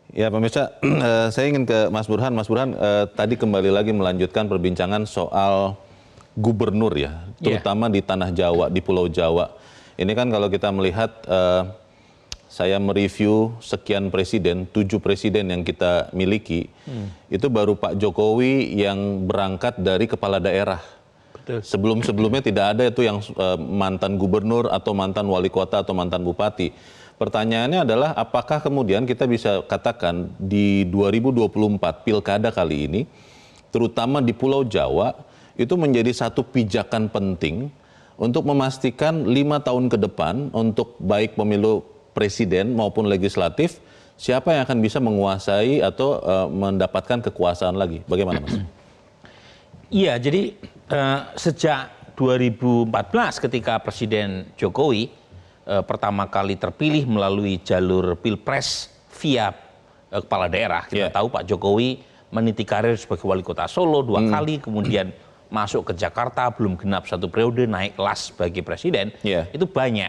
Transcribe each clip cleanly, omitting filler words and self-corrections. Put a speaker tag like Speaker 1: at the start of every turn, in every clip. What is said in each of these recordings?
Speaker 1: Ya pemirsa, saya ingin ke Mas Burhan. Mas Burhan, tadi kembali lagi melanjutkan perbincangan soal gubernur ya, terutama di Tanah Jawa, di Pulau Jawa. Ini kan kalau kita melihat, saya mereview sekian presiden, 7 presiden yang kita miliki, itu baru Pak Jokowi yang berangkat dari kepala daerah. Sebelum-sebelumnya tidak ada itu yang mantan gubernur atau mantan wali kota atau mantan bupati. Pertanyaannya adalah apakah kemudian kita bisa katakan di 2024 pilkada kali ini, terutama di Pulau Jawa, itu menjadi satu pijakan penting untuk memastikan 5 tahun ke depan untuk baik pemilu presiden maupun legislatif, siapa yang akan bisa menguasai atau mendapatkan kekuasaan lagi. Bagaimana Mas?
Speaker 2: Iya, jadi sejak 2014 ketika Presiden Jokowi pertama kali terpilih melalui jalur pilpres via kepala daerah. Kita tahu Pak Jokowi meniti karir sebagai wali kota Solo 2 kali, kemudian masuk ke Jakarta, belum genap 1 periode, naik kelas sebagai presiden. Itu banyak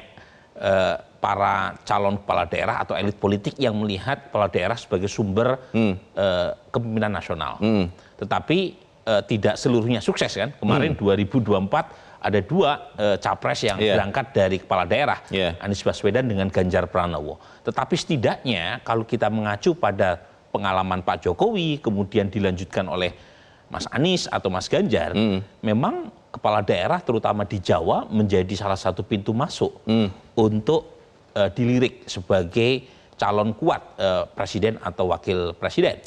Speaker 2: para calon kepala daerah atau elit politik yang melihat kepala daerah sebagai sumber kepemimpinan nasional. Tetapi tidak seluruhnya sukses kan. Kemarin 2024 ada 2 capres yang berangkat dari kepala daerah, Anies Baswedan dengan Ganjar Pranowo. Tetapi setidaknya kalau kita mengacu pada pengalaman Pak Jokowi, kemudian dilanjutkan oleh Mas Anies atau Mas Ganjar, memang kepala daerah terutama di Jawa menjadi salah satu pintu masuk untuk dilirik sebagai calon kuat presiden atau wakil presiden.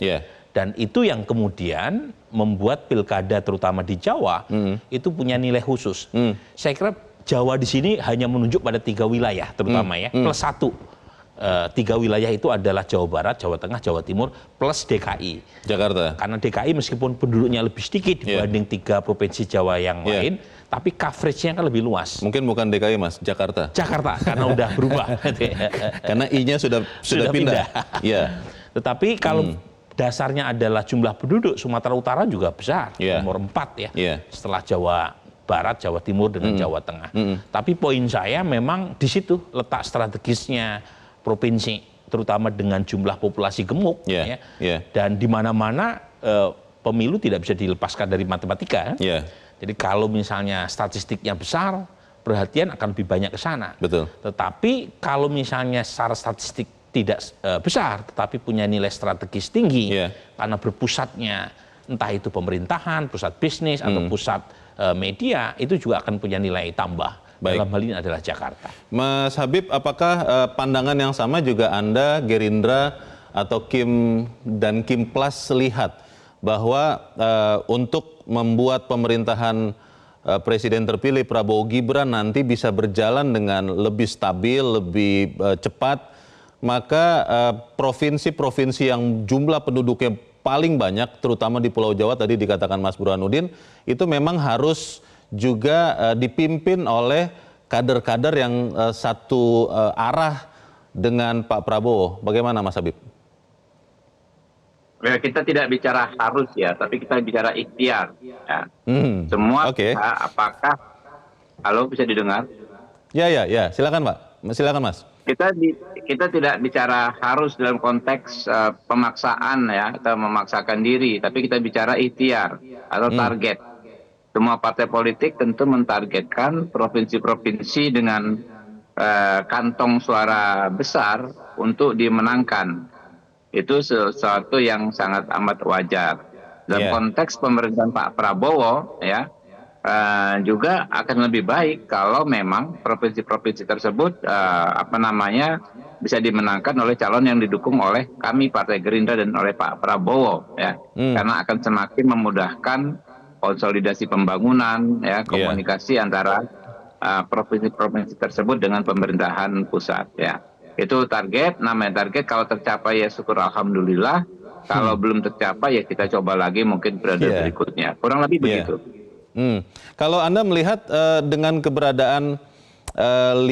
Speaker 2: Dan itu yang kemudian membuat pilkada terutama di Jawa itu punya nilai khusus. Saya kira Jawa di sini hanya menunjuk pada 3 wilayah terutama ya, plus 1. 3 wilayah itu adalah Jawa Barat, Jawa Tengah, Jawa Timur, plus DKI.
Speaker 1: Jakarta.
Speaker 2: Karena DKI meskipun penduduknya lebih sedikit dibanding 3 provinsi Jawa yang lain, tapi coveragenya kan lebih luas.
Speaker 1: Mungkin bukan DKI Mas, Jakarta.
Speaker 2: Jakarta, karena udah berubah.
Speaker 1: Karena I-nya sudah pindah.
Speaker 2: Tetapi kalau dasarnya adalah jumlah penduduk, Sumatera Utara juga besar, nomor 4 ya, setelah Jawa Barat, Jawa Timur dengan Jawa Tengah. Tapi poin saya memang di situ letak strategisnya provinsi, terutama dengan jumlah populasi gemuk, dan di mana-mana pemilu tidak bisa dilepaskan dari matematika. Jadi kalau misalnya statistiknya besar, perhatian akan lebih banyak ke sana. Tetapi kalau misalnya secara statistik tidak besar, tetapi punya nilai strategis tinggi, karena berpusatnya entah itu pemerintahan, pusat bisnis, atau pusat media, itu juga akan punya nilai tambah. Dalam hal ini adalah Jakarta.
Speaker 1: Mas Habib, apakah pandangan yang sama juga Anda, Gerindra, atau Kim dan Kim Plus lihat bahwa untuk membuat pemerintahan Presiden terpilih Prabowo Gibran nanti bisa berjalan dengan lebih stabil, lebih cepat, maka provinsi-provinsi yang jumlah penduduknya paling banyak, terutama di Pulau Jawa tadi dikatakan Mas Burhanuddin, itu memang harus juga dipimpin oleh kader-kader yang satu arah dengan Pak Prabowo. Bagaimana Mas Habib?
Speaker 3: Kita tidak bicara harus ya, tapi kita bicara ikhtiar. Semua apakah, halo bisa didengar?
Speaker 1: Ya, silakan Pak, silakan Mas.
Speaker 3: Kita tidak bicara harus dalam konteks pemaksaan ya, atau memaksakan diri, tapi kita bicara ikhtiar atau target. Semua partai politik tentu mentargetkan provinsi-provinsi dengan kantong suara besar untuk dimenangkan. Itu sesuatu yang sangat amat wajar. Dalam konteks pemerintahan Pak Prabowo ya, juga akan lebih baik kalau memang provinsi-provinsi tersebut bisa dimenangkan oleh calon yang didukung oleh kami Partai Gerindra dan oleh Pak Prabowo ya, karena akan semakin memudahkan konsolidasi pembangunan ya, komunikasi antara provinsi-provinsi tersebut dengan pemerintahan pusat ya. Itu target, namanya target. Kalau tercapai ya syukur alhamdulillah, kalau belum tercapai ya kita coba lagi mungkin periode berikutnya, kurang lebih begitu.
Speaker 1: Kalau Anda melihat dengan keberadaan 5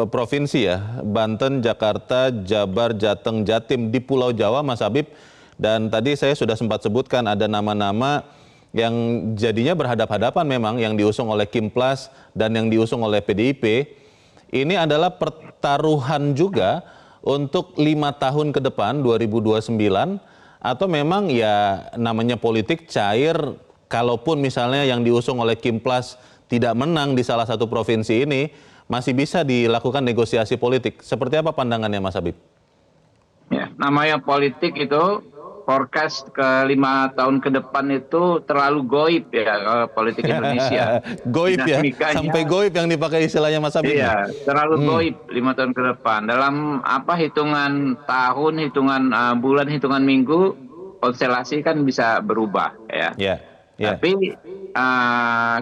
Speaker 1: provinsi ya, Banten, Jakarta, Jabar, Jateng, Jatim di Pulau Jawa, Mas Habib, dan tadi saya sudah sempat sebutkan ada nama-nama yang jadinya berhadap-hadapan memang, yang diusung oleh Kim Plus dan yang diusung oleh PDIP. Ini adalah pertaruhan juga untuk 5 tahun ke depan 2029 atau memang ya namanya politik cair, kalaupun misalnya yang diusung oleh Kimplas tidak menang di salah satu provinsi ini masih bisa dilakukan negosiasi politik. Seperti apa pandangannya Mas Habib?
Speaker 3: Ya, namanya politik itu forecast ke 5 tahun ke depan itu terlalu goib ya politik Indonesia.
Speaker 1: Goib ya,
Speaker 3: Dinamikanya,
Speaker 1: sampai goib yang dipakai istilahnya Mas Habib.
Speaker 3: iya, terlalu goib 5 tahun ke depan. Dalam hitungan tahun, hitungan bulan, hitungan minggu, konstelasi kan bisa berubah ya.
Speaker 1: Ya, ya.
Speaker 3: Tapi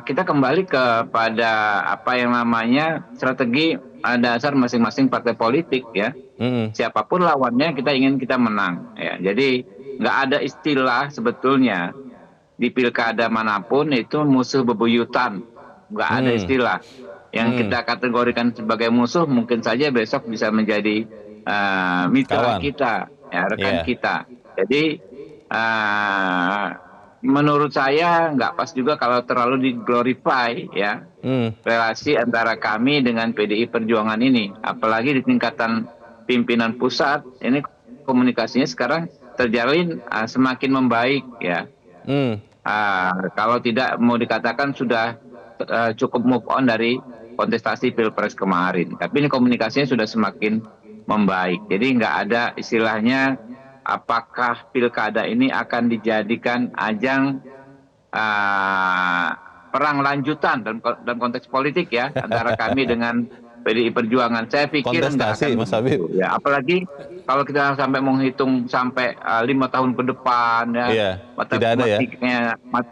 Speaker 3: kita kembali kepada apa yang namanya strategi dasar masing-masing partai politik ya. Siapapun lawannya kita menang ya. Jadi nggak ada istilah sebetulnya di pilkada manapun itu musuh bebuyutan, nggak ada istilah yang kita kategorikan sebagai musuh. Mungkin saja besok bisa menjadi mitra kita ya, rekan kita. Jadi menurut saya nggak pas juga kalau terlalu diglorify ya relasi antara kami dengan PDI Perjuangan ini, apalagi di tingkatan pimpinan pusat ini komunikasinya sekarang terjalin semakin membaik ya. Kalau tidak mau dikatakan sudah cukup move on dari kontestasi Pilpres kemarin, tapi ini komunikasinya sudah semakin membaik. Jadi nggak ada istilahnya apakah pilkada ini akan dijadikan ajang perang lanjutan dalam konteks politik ya antara kami dengan PDI Perjuangan. Saya pikir nggak akan
Speaker 1: Mas Habib.
Speaker 3: Ya, apalagi kalau kita sampai menghitung sampai 5 tahun ke depan ya,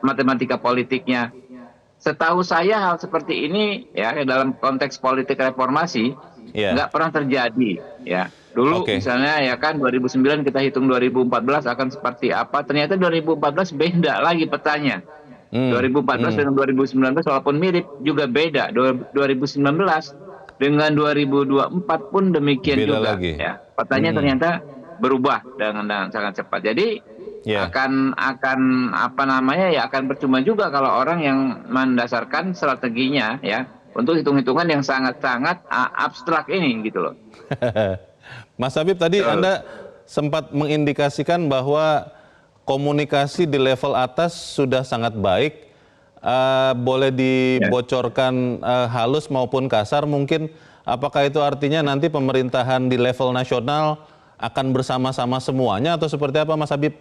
Speaker 3: matematika politiknya. Setahu saya hal seperti ini ya dalam konteks politik reformasi nggak pernah terjadi ya. Dulu misalnya ya kan 2009 kita hitung 2014 akan seperti apa, ternyata 2014 beda lagi petanya. 2014 dengan 2019 walaupun mirip juga beda. 2019 dengan 2024 pun demikian beda juga lagi. Ya. Petanya ternyata berubah dengan sangat cepat. Jadi akan apa namanya ya akan percuma juga kalau orang yang mendasarkan strateginya ya untuk hitung-hitungan yang sangat-sangat abstrak ini gitu loh.
Speaker 1: Mas Habib, tadi Anda sempat mengindikasikan bahwa komunikasi di level atas sudah sangat baik. Boleh dibocorkan halus maupun kasar mungkin, apakah itu artinya nanti pemerintahan di level nasional akan bersama-sama semuanya atau seperti apa Mas Habib?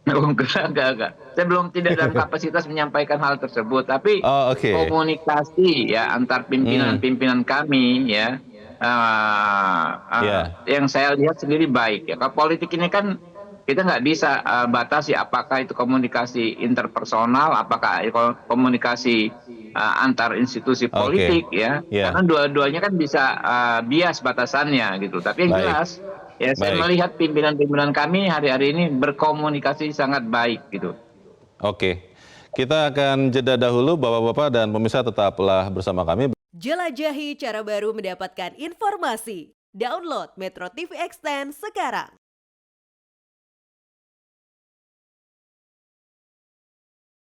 Speaker 3: Enggak. Saya belum tidak dalam kapasitas menyampaikan hal tersebut, tapi komunikasi ya antar pimpinan-pimpinan kami ya. Yang saya lihat sendiri baik ya. Kalau politik ini kan kita nggak bisa batasi apakah itu komunikasi interpersonal, apakah komunikasi antar institusi politik ya. Karena dua-duanya kan bisa bias batasannya gitu. Tapi yang jelas ya saya melihat pimpinan-pimpinan kami hari-hari ini berkomunikasi sangat baik gitu.
Speaker 1: Oke. Kita akan jeda dahulu Bapak-bapak dan pemirsa, tetaplah bersama kami.
Speaker 4: Jelajahi cara baru mendapatkan informasi. Download Metro TV Extend sekarang.